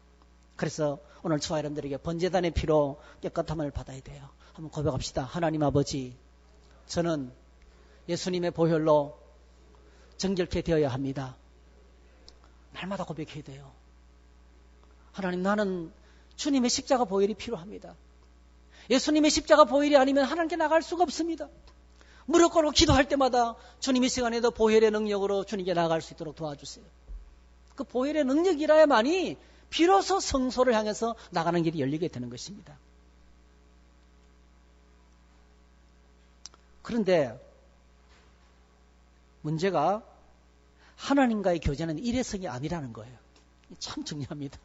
그래서 오늘 저와 여러분들에게 번제단의 피로 깨끗함을 받아야 돼요. 한번 고백합시다. 하나님 아버지, 저는 예수님의 보혈로 정결케 되어야 합니다. 날마다 고백해야 돼요. 하나님, 나는 주님의 십자가 보혈이 필요합니다. 예수님의 십자가 보혈이 아니면 하나님께 나갈 수가 없습니다. 무릎 꿇고 기도할 때마다 주님의 시간에도 보혈의 능력으로 주님께 나갈 수 있도록 도와주세요. 그 보혈의 능력이라야만이 비로소 성소를 향해서 나가는 길이 열리게 되는 것입니다. 그런데 문제가 하나님과의 교제는 일회성이 아니라는 거예요. 참 중요합니다.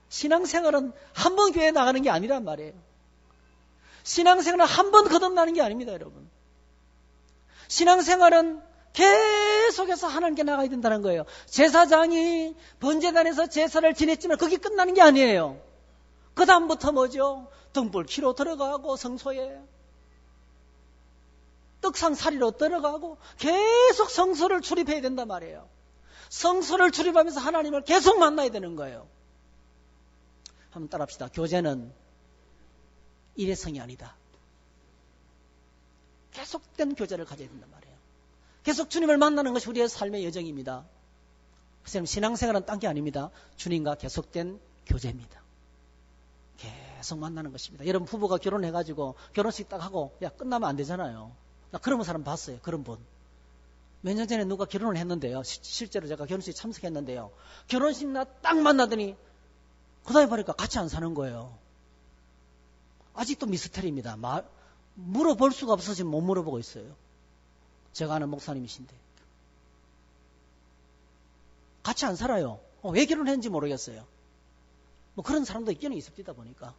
신앙생활은 한 번 교회에 나가는 게 아니란 말이에요. 신앙생활은 한 번 거듭나는 게 아닙니다, 여러분. 신앙생활은 계속해서 하나님께 나가야 된다는 거예요. 제사장이 번제단에서 제사를 지냈지만 그게 끝나는 게 아니에요. 그 다음부터 뭐죠? 등불 키로 들어가고 성소에 떡상 사리로 들어가고 계속 성소를 출입해야 된단 말이에요. 성소를 출입하면서 하나님을 계속 만나야 되는 거예요. 한번 따라합시다. 교제는 일회성이 아니다. 계속된 교제를 가져야 된단 말이에요. 계속 주님을 만나는 것이 우리의 삶의 여정입니다. 선생님, 신앙생활은 딴 게 아닙니다. 주님과 계속된 교제입니다. 계속 만나는 것입니다. 여러분 부부가 결혼해가지고 결혼식 딱 하고 야 끝나면 안 되잖아요. 나 그런 사람 봤어요. 그런 분. 몇 년 전에 누가 결혼을 했는데요. 실제로 제가 결혼식에 참석했는데요. 결혼식 날 딱 만나더니 그 다음에 보니까 같이 안 사는 거예요. 아직도 미스터리입니다. 물어볼 수가 없어서 지금 못 물어보고 있어요. 제가 아는 목사님이신데. 같이 안 살아요. 왜 결혼했는지 모르겠어요. 뭐 그런 사람도 있기는 있습니다 보니까.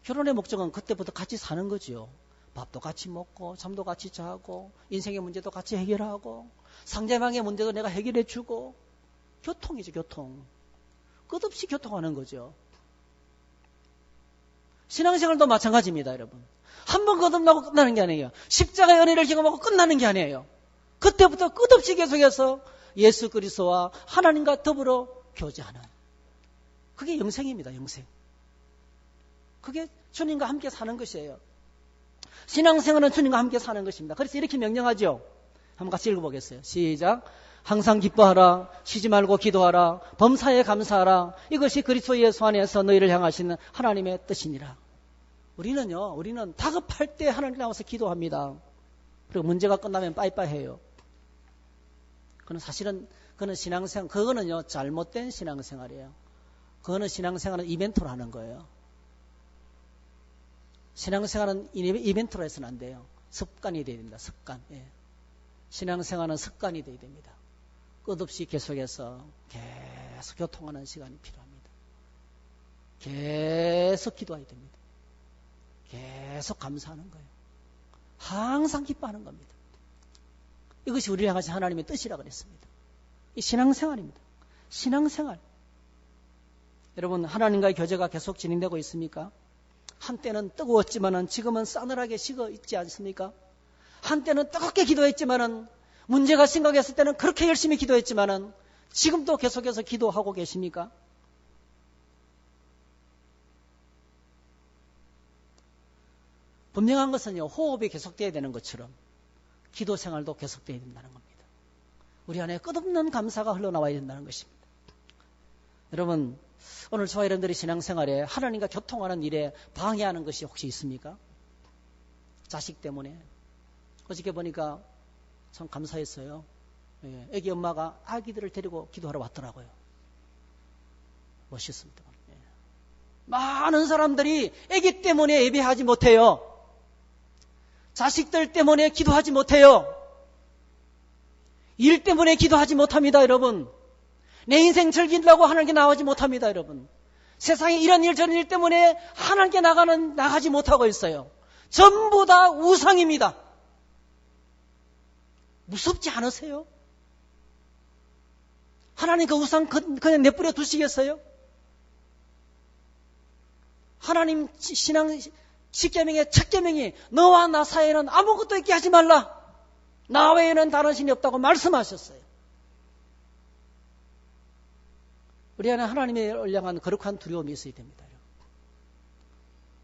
결혼의 목적은 그때부터 같이 사는 거지요. 밥도 같이 먹고 잠도 같이 자고 인생의 문제도 같이 해결하고 상대방의 문제도 내가 해결해 주고 교통이죠. 교통. 끝없이 교통하는 거죠. 신앙생활도 마찬가지입니다. 여러분. 한 번 거듭나고 끝나는 게 아니에요. 십자가의 은혜를 경험하고 끝나는 게 아니에요. 그때부터 끝없이 계속해서 예수 그리스도와 하나님과 더불어 교제하는, 그게 영생입니다. 영생. 그게 주님과 함께 사는 것이에요. 신앙생활은 주님과 함께 사는 것입니다. 그래서 이렇게 명령하죠. 한번 같이 읽어보겠어요. 시작. 항상 기뻐하라. 쉬지 말고 기도하라. 범사에 감사하라. 이것이 그리스도 예수 안에서 너희를 향하시는 하나님의 뜻이니라. 우리는 다급할 때 하나님 나와서 기도합니다. 그리고 문제가 끝나면 빠이빠이 해요. 그건 사실은 신앙생활, 그거는요 잘못된 신앙생활이에요. 그거는 신앙생활은 이벤트로 하는 거예요. 신앙생활은 이벤트로 해서는 안 돼요. 습관이 돼야 됩니다. 습관. 예. 신앙생활은 습관이 돼야 됩니다. 끝없이 계속해서 계속 교통하는 시간이 필요합니다. 계속 기도해야 됩니다. 계속 감사하는 거예요. 항상 기뻐하는 겁니다. 이것이 우리를 향하신 하나님의 뜻이라고 그랬습니다. 이 신앙생활입니다. 신앙생활. 여러분, 하나님과의 교제가 계속 진행되고 있습니까? 한때는 뜨거웠지만은 지금은 싸늘하게 식어 있지 않습니까? 한때는 뜨겁게 기도했지만은 문제가 심각했을 때는 그렇게 열심히 기도했지만은 지금도 계속해서 기도하고 계십니까? 분명한 것은요, 호흡이 계속돼야 되는 것처럼 기도 생활도 계속돼야 된다는 겁니다. 우리 안에 끝없는 감사가 흘러나와야 된다는 것입니다. 여러분, 오늘 저와 여러분들이 신앙생활에 하나님과 교통하는 일에 방해하는 것이 혹시 있습니까? 자식 때문에. 어저께 보니까 참 감사했어요. 예, 애기 엄마가 아기들을 데리고 기도하러 왔더라고요. 멋있습니다. 예. 많은 사람들이 애기 때문에 예배하지 못해요. 자식들 때문에 기도하지 못해요. 일 때문에 기도하지 못합니다, 여러분. 내 인생 즐기려고 하나님께 나가지 못합니다, 여러분. 세상에 이런 일 저런 일 때문에 하나님께 나가지 못하고 있어요. 전부 다 우상입니다. 무섭지 않으세요? 하나님 그 우상 그냥 내버려 두시겠어요? 하나님 신앙 10계명의 첫 계명이 너와 나 사이에는 아무것도 있게 하지 말라. 나 외에는 다른 신이 없다고 말씀하셨어요. 우리 안에 하나님을 향한 거룩한 두려움이 있어야 됩니다.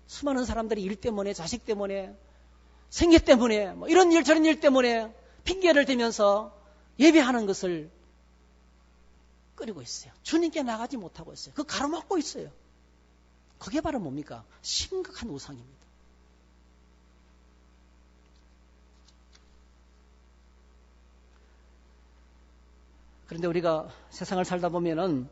수많은 사람들이 일 때문에, 자식 때문에, 생계 때문에, 뭐 이런 일 저런 일 때문에 핑계를 대면서 예배하는 것을 끓이고 있어요. 주님께 나가지 못하고 있어요. 그거 가로막고 있어요. 그게 바로 뭡니까? 심각한 우상입니다. 그런데 우리가 세상을 살다 보면은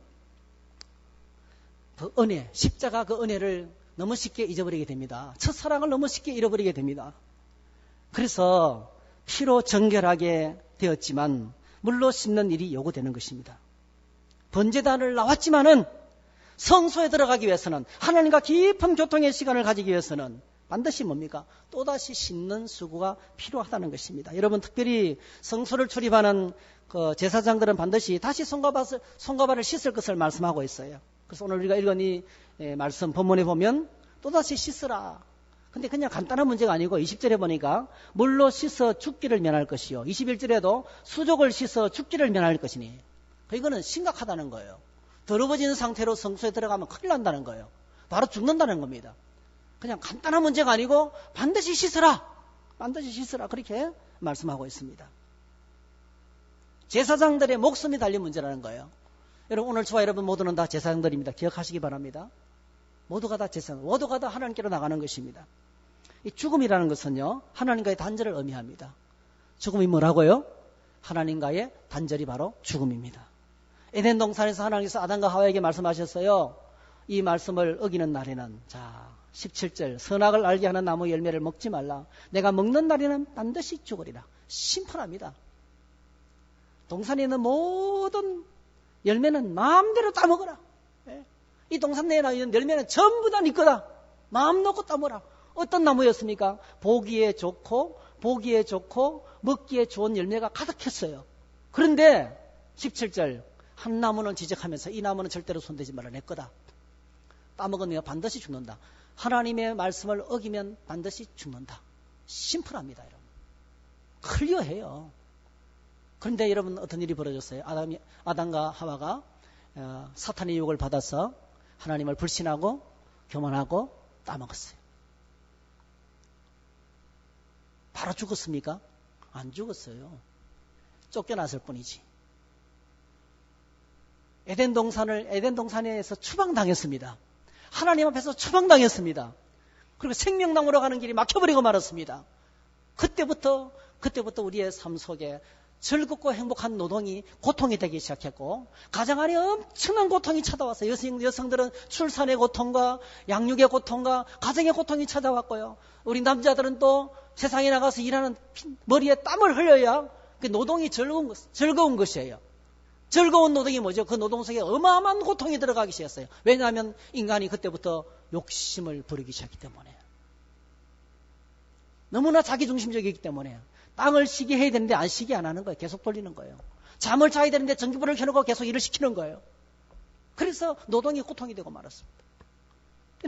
그 은혜, 십자가 그 은혜를 너무 쉽게 잊어버리게 됩니다. 첫사랑을 너무 쉽게 잃어버리게 됩니다. 그래서 피로 정결하게 되었지만 물로 씻는 일이 요구되는 것입니다. 번제단을 나왔지만은 성소에 들어가기 위해서는, 하나님과 깊은 교통의 시간을 가지기 위해서는 반드시 뭡니까? 또다시 씻는 수고가 필요하다는 것입니다. 여러분, 특별히 성소를 출입하는 그 제사장들은 반드시 다시 손과 발을 씻을 것을 말씀하고 있어요. 그래서 오늘 우리가 읽은 이 말씀 본문에 보면 또다시 씻으라. 근데 그냥 간단한 문제가 아니고 20절에 보니까 물로 씻어 죽기를 면할 것이요. 21절에도 수족을 씻어 죽기를 면할 것이니. 이거는 심각하다는 거예요. 더러워진 상태로 성소에 들어가면 큰일 난다는 거예요. 바로 죽는다는 겁니다. 그냥 간단한 문제가 아니고 반드시 씻으라. 반드시 씻으라. 그렇게 말씀하고 있습니다. 제사장들의 목숨이 달린 문제라는 거예요. 여러분, 오늘 저와 여러분 모두는 다 제사장들입니다. 기억하시기 바랍니다. 모두가 다 제사장, 모두가 다 하나님께로 나가는 것입니다. 이 죽음이라는 것은요, 하나님과의 단절을 의미합니다. 죽음이 뭐라고요? 하나님과의 단절이 바로 죽음입니다. 에덴 동산에서 하나님께서 아담과 하와에게 말씀하셨어요. 이 말씀을 어기는 날에는, 자, 17절 선악을 알게 하는 나무 열매를 먹지 말라. 내가 먹는 날에는 반드시 죽으리라. 심플합니다. 동산에 있는 모든 열매는 마음대로 따먹어라. 이 동산 내에 나있는 열매는 전부 다 네 거다. 마음 놓고 따먹어라. 어떤 나무였습니까? 보기에 좋고 먹기에 좋은 열매가 가득했어요. 그런데 17절 한 나무는 지적하면서 이 나무는 절대로 손대지 말라. 내 거다. 따먹으면 내가 반드시 죽는다. 하나님의 말씀을 어기면 반드시 죽는다. 심플합니다, 여러분. 클리어해요. 그런데 여러분 어떤 일이 벌어졌어요? 아담과 하와가 사탄의 유혹을 받아서 하나님을 불신하고 교만하고 따먹었어요. 바로 죽었습니까? 안 죽었어요. 쫓겨났을 뿐이지. 에덴 동산에서 추방당했습니다. 하나님 앞에서 추방당했습니다. 그리고 생명나무로 가는 길이 막혀버리고 말았습니다. 그때부터 우리의 삶 속에 즐겁고 행복한 노동이 고통이 되기 시작했고, 가정 안에 엄청난 고통이 찾아왔어요. 여성들은 출산의 고통과 양육의 고통과 가정의 고통이 찾아왔고요. 우리 남자들은 또 세상에 나가서 일하는 머리에 땀을 흘려야 그 노동이 즐거운 것이에요. 즐거운 노동이 뭐죠? 그 노동 속에 어마어마한 고통이 들어가기 시작했어요. 왜냐하면 인간이 그때부터 욕심을 부리기 시작했기 때문에. 너무나 자기중심적이기 때문에. 땅을 쉬게 해야 되는데 안 쉬게 안 하는 거예요. 계속 돌리는 거예요. 잠을 자야 되는데 전기불을 켜놓고 계속 일을 시키는 거예요. 그래서 노동이 고통이 되고 말았습니다.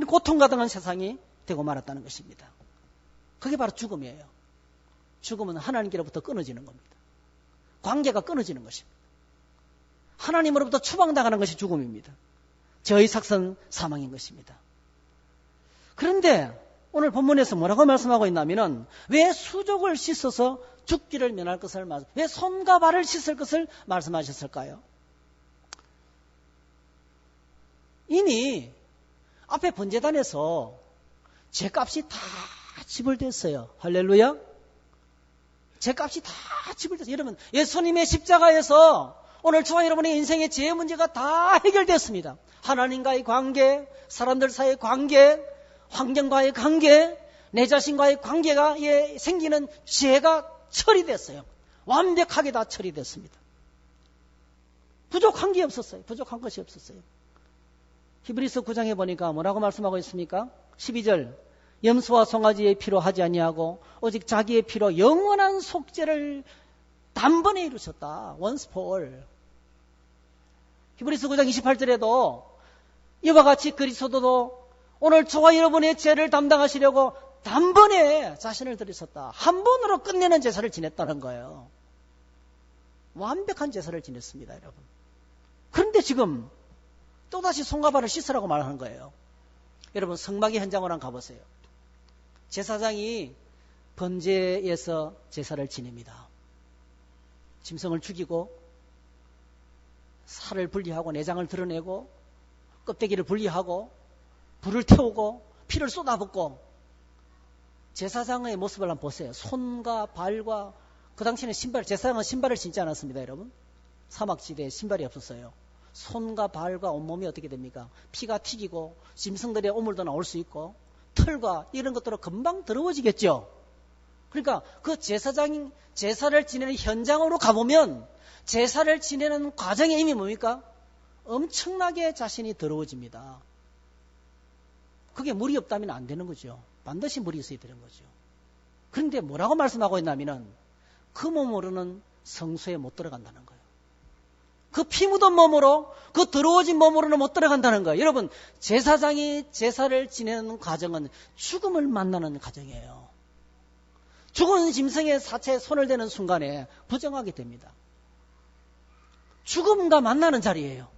고통가득한 세상이 되고 말았다는 것입니다. 그게 바로 죽음이에요. 죽음은 하나님께로부터 끊어지는 겁니다. 관계가 끊어지는 것입니다. 하나님으로부터 추방당하는 것이 죽음입니다. 저희 삭선 사망인 것입니다. 그런데 오늘 본문에서 뭐라고 말씀하고 있냐면은 왜 수족을 씻어서 죽기를 면할 것을 왜 손과 발을 씻을 것을 말씀하셨을까요? 이미 앞에 번제단에서 죄값이 다 지불됐어요. 할렐루야. 죄값이 다 지불됐어요. 여러분, 예수님의 십자가에서 오늘 저와 여러분의 인생의 죄의 문제가 다 해결됐습니다. 하나님과의 관계, 사람들 사이의 관계, 환경과의 관계, 내 자신과의 관계가 생기는 죄가 처리됐어요. 완벽하게 다 처리됐습니다. 부족한 게 없었어요. 부족한 것이 없었어요. 히브리서 9장에 보니까 뭐라고 말씀하고 있습니까? 12절 염소와 송아지의 피로 하지 아니하고 오직 자기의 피로 영원한 속죄를 단번에 이루셨다. once for all. 히브리서 9장 28절에도 이와 같이 그리스도도 오늘 저와 여러분의 죄를 담당하시려고 단번에 자신을 들이셨다. 한 번으로 끝내는 제사를 지냈다는 거예요. 완벽한 제사를 지냈습니다, 여러분. 그런데 지금 또다시 손과 발을 씻으라고 말하는 거예요. 여러분, 성막의 현장으로 한번 가보세요. 제사장이 번제에서 제사를 지냅니다. 짐승을 죽이고 살을 분리하고 내장을 드러내고 껍데기를 분리하고 불을 태우고 피를 쏟아붓고 제사장의 모습을 한번 보세요. 손과 발과 그 당시에는 제사장은 신발을 신지 않았습니다, 여러분. 사막지대에 신발이 없었어요. 손과 발과 온몸이 어떻게 됩니까? 피가 튀기고 짐승들의 오물도 나올 수 있고 털과 이런 것들은 금방 더러워지겠죠. 그러니까 그 제사장이 제사를 지내는 현장으로 가보면 제사를 지내는 과정의 의미 뭡니까? 엄청나게 자신이 더러워집니다. 그게 물이 없다면 안 되는 거죠. 반드시 물이 있어야 되는 거죠. 그런데 뭐라고 말씀하고 있냐면은 그 몸으로는 성소에 못 들어간다는 거예요. 그 피 묻은 몸으로, 그 더러워진 몸으로는 못 들어간다는 거예요. 여러분, 제사장이 제사를 지내는 과정은 죽음을 만나는 과정이에요. 죽은 짐승의 사체에 손을 대는 순간에 부정하게 됩니다. 죽음과 만나는 자리예요.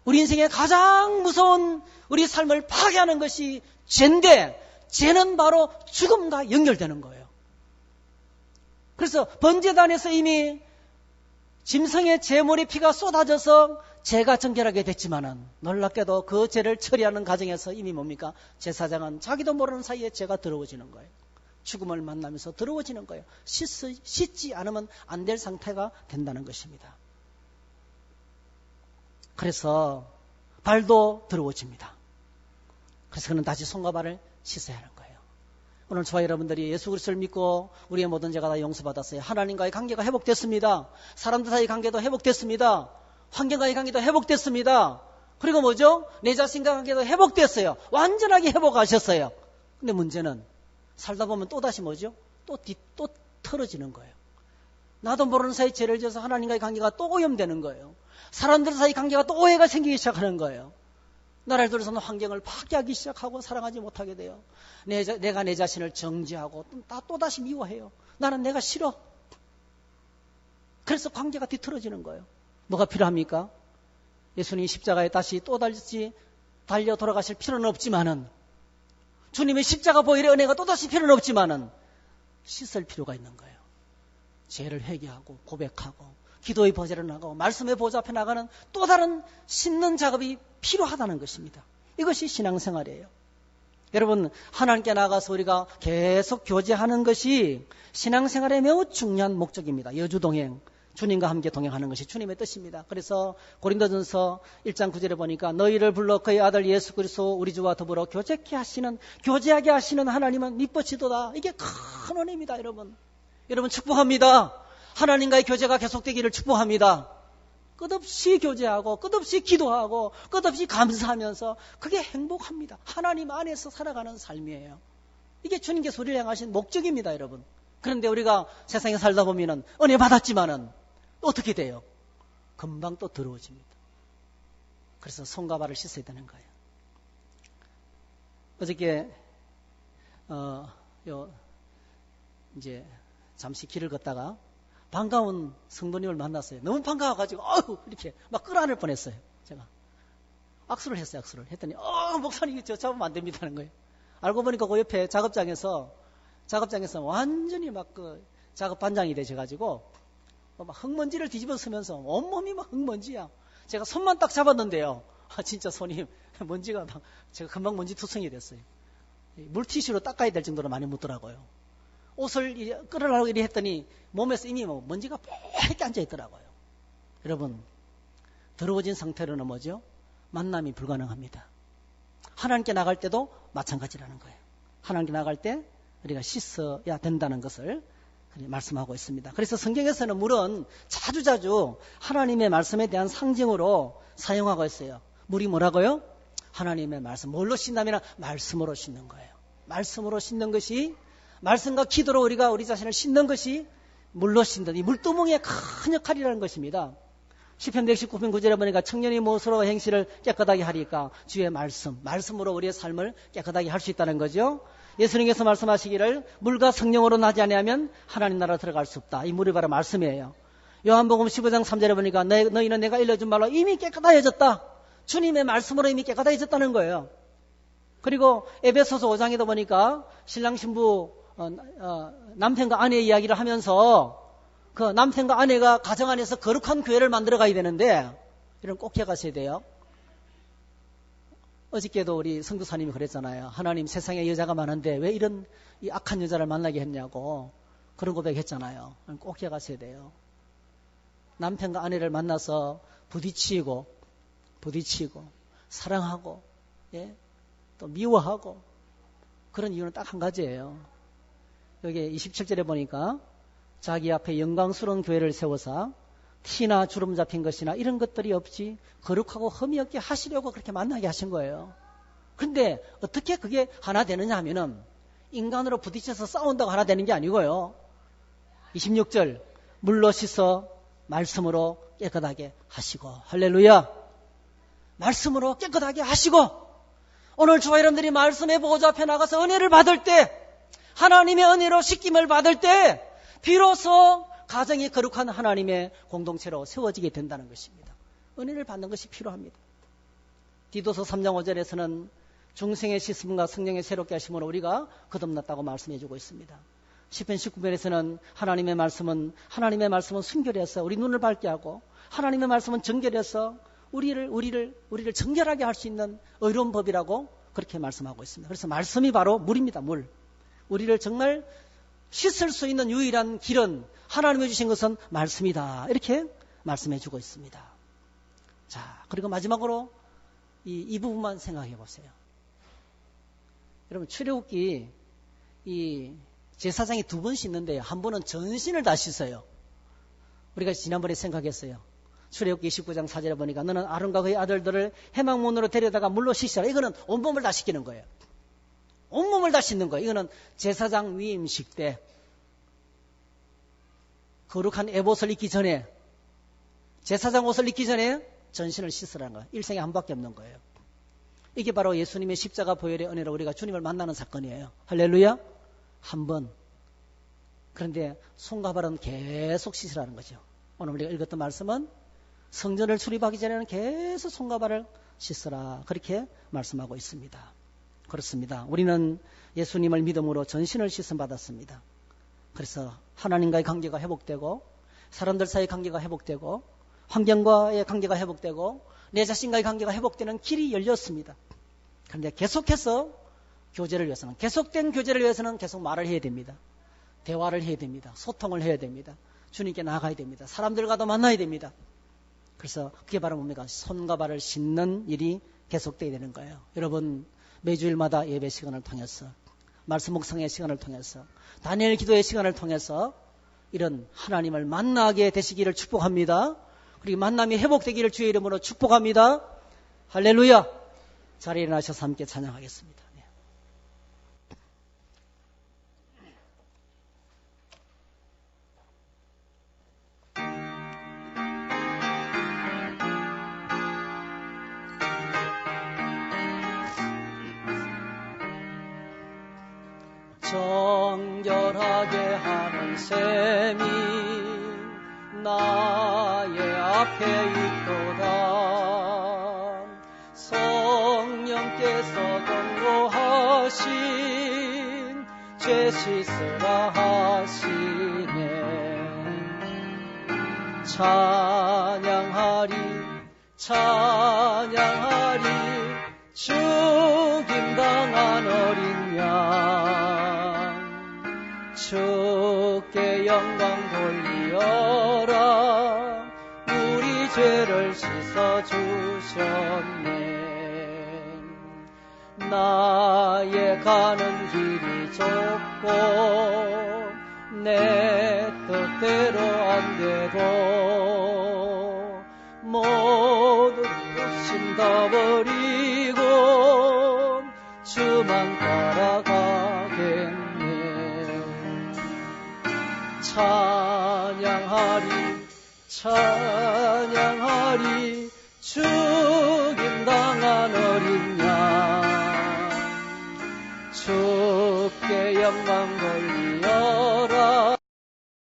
우리 인생의 가장 무서운 우리 삶을 파괴하는 것이 죄인데 죄는 바로 죽음과 연결되는 거예요. 그래서 번제단에서 이미 짐승의 제물의 피가 쏟아져서 죄가 정결하게 됐지만은 놀랍게도 그 죄를 처리하는 과정에서 이미 뭡니까? 제사장은 자기도 모르는 사이에 죄가 더러워지는 거예요. 죽음을 만나면서 더러워지는 거예요. 씻지 않으면 안 될 상태가 된다는 것입니다. 그래서 발도 더러워집니다. 그래서 그는 다시 손과 발을 씻어야 하는 거예요. 오늘 저와 여러분들이 예수 그리스도를 믿고 우리의 모든 죄가 다 용서받았어요. 하나님과의 관계가 회복됐습니다. 사람들 사이의 관계도 회복됐습니다. 환경과의 관계도 회복됐습니다. 그리고 뭐죠? 내 자신과 관계도 회복됐어요. 완전하게 회복하셨어요. 근데 문제는 살다 보면 또다시 뭐죠? 또 틀어지는 거예요. 나도 모르는 사이 죄를 지어서 하나님과의 관계가 또 오염되는 거예요. 사람들 사이 관계가 또 오해가 생기기 시작하는 거예요. 나를 들어서는 환경을 파괴하기 시작하고 사랑하지 못하게 돼요. 내가 내 자신을 정죄하고 또다시 미워해요. 나는 내가 싫어. 그래서 관계가 뒤틀어지는 거예요. 뭐가 필요합니까? 예수님이 십자가에 다시 달려 돌아가실 필요는 없지만은, 주님의 십자가 보혈의 은혜가 또다시 필요는 없지만은 씻을 필요가 있는 거예요. 죄를 회개하고 고백하고 기도의 보좌를 나가고 말씀의 보좌 앞에 나가는 또 다른 씻는 작업이 필요하다는 것입니다. 이것이 신앙생활이에요. 여러분, 하나님께 나가서 우리가 계속 교제하는 것이 신앙생활의 매우 중요한 목적입니다. 여주동행, 주님과 함께 동행하는 것이 주님의 뜻입니다. 그래서 고린도전서 1장 9절에 보니까 너희를 불러 그의 아들 예수 그리스도 우리 주와 더불어 교제하게 하시는 하나님은 미쁘시도다. 이게 큰 은혜입니다. 여러분 축복합니다. 하나님과의 교제가 계속되기를 축복합니다. 끝없이 교제하고 끝없이 기도하고 끝없이 감사하면서 그게 행복합니다. 하나님 안에서 살아가는 삶이에요. 이게 주님께서 우리를 향하신 목적입니다. 여러분. 그런데 우리가 세상에 살다 보면은 은혜 받았지만은 어떻게 돼요? 금방 또 더러워집니다. 그래서 손과 발을 씻어야 되는 거예요. 어저께 이제 잠시 길을 걷다가 반가운 성도님을 만났어요. 너무 반가워가지고 이렇게 막 끌어안을 뻔했어요. 제가 악수를 했어요. 했더니 목사님 저 잡으면 안 됩니다는 거예요. 알고 보니까 그 옆에 작업장에서 완전히 막 그 작업 반장이 되셔가지고 막 흙먼지를 뒤집어 쓰면서 온몸이 막 흙먼지야. 제가 손만 딱 잡았는데요. 진짜 손이 먼지가 막 제가 금방 먼지 투성이 됐어요. 물티슈로 닦아야 될 정도로 많이 묻더라고요. 옷을 끌어내려고 이리 했더니 몸에서 이미 먼지가 빽 앉아 있더라고요. 여러분, 더러워진 상태로는 뭐죠? 만남이 불가능합니다. 하나님께 나갈 때도 마찬가지라는 거예요. 하나님께 나갈 때 우리가 씻어야 된다는 것을 말씀하고 있습니다. 그래서 성경에서는 물은 자주자주 하나님의 말씀에 대한 상징으로 사용하고 있어요. 물이 뭐라고요? 하나님의 말씀. 뭘로 씻냐면 말씀으로 씻는 거예요. 말씀으로 씻는 것이, 말씀과 기도로 우리가 우리 자신을 씻는 것이 물로 씻는 이 물두멍의 큰 역할이라는 것입니다. 시편 119편 9절에 보니까 청년이 무엇으로 행실을 깨끗하게 하리까? 주의 말씀으로 우리의 삶을 깨끗하게 할 수 있다는 거죠. 예수님께서 말씀하시기를 물과 성령으로 나지 아니하면 하나님 나라 들어갈 수 없다. 이 물이 바로 말씀이에요. 요한복음 15장 3절에 보니까 너희는 내가 일러준 말로 이미 깨끗해졌다. 주님의 말씀으로 이미 깨끗해졌다는 거예요. 그리고 에베소서 5장에도 보니까 신랑 신부 남편과 아내의 이야기를 하면서 그 남편과 아내가 가정 안에서 거룩한 교회를 만들어 가야 되는데 이런 꼭 기억하셔야 돼요. 어저께도 우리 성도사님이 그랬잖아요. 하나님, 세상에 여자가 많은데 왜 이런 이 악한 여자를 만나게 했냐고 그런 고백했잖아요. 꼭 기억하셔야 돼요. 남편과 아내를 만나서 부딪히고 사랑하고 또 미워하고 그런 이유는 딱 한 가지예요. 여기 27절에 보니까 자기 앞에 영광스러운 교회를 세워서 티나 주름 잡힌 것이나 이런 것들이 없이 거룩하고 흠이 없게 하시려고 그렇게 만나게 하신 거예요. 근데 어떻게 그게 하나 되느냐 하면은 인간으로 부딪혀서 싸운다고 하나 되는 게 아니고요. 26절 물로 씻어 말씀으로 깨끗하게 하시고, 할렐루야. 말씀으로 깨끗하게 하시고, 오늘 저와 여러분들이 말씀의 보호자 앞에 나가서 은혜를 받을 때, 하나님의 은혜로 씻김을 받을 때 비로소 가정이 거룩한 하나님의 공동체로 세워지게 된다는 것입니다. 은혜를 받는 것이 필요합니다. 디도서 3장 5절에서는 중생의 씻음과 성령의 새롭게 하심으로 우리가 거듭났다고 말씀해 주고 있습니다. 시편 19편에서는 하나님의 말씀은 순결해서 우리 눈을 밝게 하고, 하나님의 말씀은 정결해서 우리를 정결하게 할 수 있는 의로운 법이라고 그렇게 말씀하고 있습니다. 그래서 말씀이 바로 물입니다. 물. 우리를 정말 씻을 수 있는 유일한 길은 하나님이 주신 것은 말씀이다. 이렇게 말씀해 주고 있습니다. 자, 그리고 마지막으로 이 부분만 생각해 보세요. 여러분, 출애굽기 이 제사장이 두 번 씻는데요. 한 번은 전신을 다 씻어요. 우리가 지난번에 생각했어요. 출애굽기 19장 4절에 보니까 너는 아론과 그의 아들들을 회막문으로 데려다가 물로 씻어라. 이거는 온몸을 다 씻기는 거예요. 온몸을 다 씻는 거예요. 이거는 제사장 위임식 때 거룩한 에봇을 입기 전에, 제사장 옷을 입기 전에 전신을 씻으라는 거예요. 일생에 한 번밖에 없는 거예요. 이게 바로 예수님의 십자가 보혈의 은혜로 우리가 주님을 만나는 사건이에요. 할렐루야. 한 번. 그런데 손과 발은 계속 씻으라는 거죠. 오늘 우리가 읽었던 말씀은 성전을 출입하기 전에는 계속 손과 발을 씻으라, 그렇게 말씀하고 있습니다. 그렇습니다. 우리는 예수님을 믿음으로 전신을 씻음 받았습니다. 그래서 하나님과의 관계가 회복되고, 사람들 사이의 관계가 회복되고, 환경과의 관계가 회복되고, 내 자신과의 관계가 회복되는 길이 열렸습니다. 그런데 계속해서 교제를 위해서는, 계속된 교제를 위해서는 계속 말을 해야 됩니다. 대화를 해야 됩니다. 소통을 해야 됩니다. 주님께 나아가야 됩니다. 사람들과도 만나야 됩니다. 그래서 그게 바로 뭡니까? 손과 발을 씻는 일이 계속돼야 되는 거예요. 여러분, 매주일마다 예배 시간을 통해서, 말씀 묵상의 시간을 통해서, 다니엘 기도의 시간을 통해서 이런 하나님을 만나게 되시기를 축복합니다. 그리고 만남이 회복되기를 주의 이름으로 축복합니다. 할렐루야. 자리에 일어나셔서 함께 찬양하겠습니다. 정결하게 하는 셈이 나의 앞에 있도다. 성령께서 권고하신 죄 씻으라 하시네. 찬양하리 찬양하리 죽임당한 어린 양, 주께 영광 돌리어라. 우리 죄를 씻어주셨네. 나의 가는 길이 좁고 내 뜻대로 안 되고 모두 욕심 다 버리고 주만 따라가겠네. 찬양하리 찬양하리 죽임당한 어린 양, 주께 영광 돌리